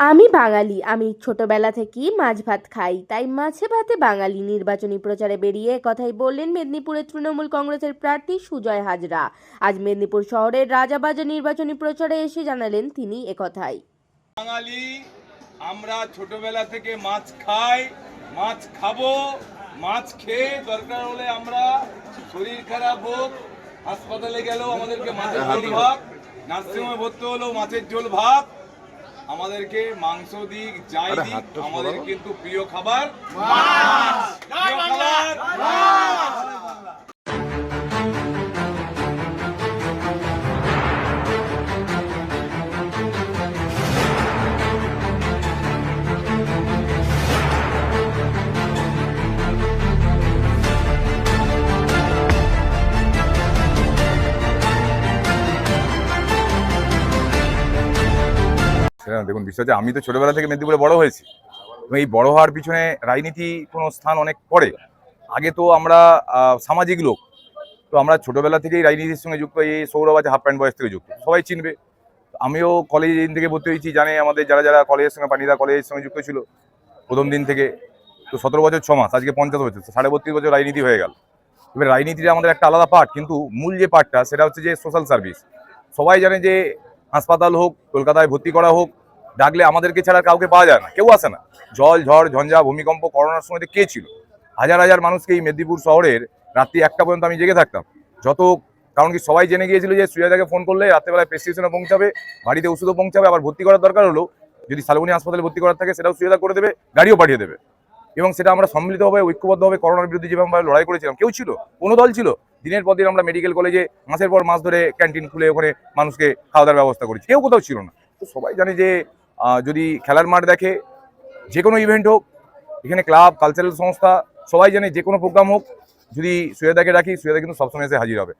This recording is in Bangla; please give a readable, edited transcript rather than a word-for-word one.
আমি বাঙালি। আমি ছোটবেলা থেকেই মাছ ভাত খাই, তাই মাছে ভাতে বাঙালি। নির্বাচনী প্রচারে বেরিয়ে একথাই বললেন মেদিনীপুরের তৃণমূল কংগ্রেসের প্রার্থী সুজয় হাজরা। আজ মেদিনীপুর শহরের রাজাবাজার নির্বাচনী প্রচারে এসে জানালেন তিনি একথাই। বাঙালি আমরা ছোটবেলা থেকে মাছ খাই, মাছ খাবো, মাছ খেয়ে দরকার হলে আমরা শরীর খারাপ হোক হাসপাতালে গেলেও আমাদেরকে মাছের ঝোল ভাত, নার্সিংহোমে ভর্তি হলেও মাছের ঝোল ভাত, আমাদেরকে মাংস দিক যাই দিক আমাদের কিন্তু প্রিয় খাবার মাছ। প্রিয় খাবার মাছ। দেখুন, বিষয় হচ্ছে আমি তো ছোটবেলা থেকে মেদিনীপুরে বড় হয়েছি এবং এই বড় হওয়ার পিছনে রাজনীতি কোনো স্থান অনেক পরে। আগে তো আমরা সামাজিক লোক, তো আমরা ছোটবেলা থেকেই রাজনীতির সঙ্গে যুক্ত। এই সৌরভ আছে হাফ প্যান্ট বয়স থেকে যুক্ত, সবাই চিনবে। আমিও কলেজ দিন থেকে ভর্তি হয়েছি, জানে আমাদের যারা যারা কলেজের সঙ্গে পানিদা কলেজের সঙ্গে যুক্ত ছিল প্রথম দিন থেকে। তো 17 বছর 6 মাস, আজকে 50 বছর, 32.5 বছর রাজনীতি হয়ে গেল। এবার রাজনীতিটা আমাদের একটা আলাদা পার্ট, কিন্তু মূল যে পার্টটা সেটা হচ্ছে যে সোশ্যাল সার্ভিস। সবাই জানে যে হাসপাতাল হোক, কলকাতায় ভর্তি করা হোক, ডাকলে আমাদেরকে ছাড়া কাউকে পাওয়া যায় না, কেউ আসে না। জল ঝড় ঝঞ্ঝা ভূমিকম্প করোনার সময় কে ছিল? হাজার হাজার মানুষকে এই মেদিনীপুর শহরের রাত্রি 1টা পর্যন্ত আমি জেগে থাকতাম। কারণ কি সবাই জেনে গিয়েছিল যে সুজাতাকে ফোন করলে রাত্রেবেলায় প্রেসক্রিপশনে পৌঁছাবে, বাড়িতে ওষুধও পৌঁছাবে, আবার ভর্তি করার দরকার হলো যদি শালবনী হাসপাতালে ভর্তি করার থাকে সেটাও সুজাতা করে দেবে, গাড়িও পাঠিয়ে দেবে। এবং সেটা আমরা সম্মিলিতভাবে ঐক্যবদ্ধভাবে করোনার বিরুদ্ধে যেভাবে লড়াই করেছিলাম, কেউ ছিল, কোনো দল ছিল? দিনের পর দিন আমরা মেডিকেল কলেজে মাসের পর মাস ধরে ক্যান্টিন খুলে ওখানে মানুষকে খাওয়া দাওয়ার ব্যবস্থা করেছি, কেউ কোথাও ছিল না। তো সবাই জানে যে যদি খেলার মাঠ দেখে, যে কোনো ইভেন্ট হোক, এখানে ক্লাব কালচারাল সংস্থা সবাই জানে যে কোনো প্রোগ্রাম হোক, যদি সুজাতাকে ডাকি সুজাতা কিন্তু সবসময় এসে হাজির হবে।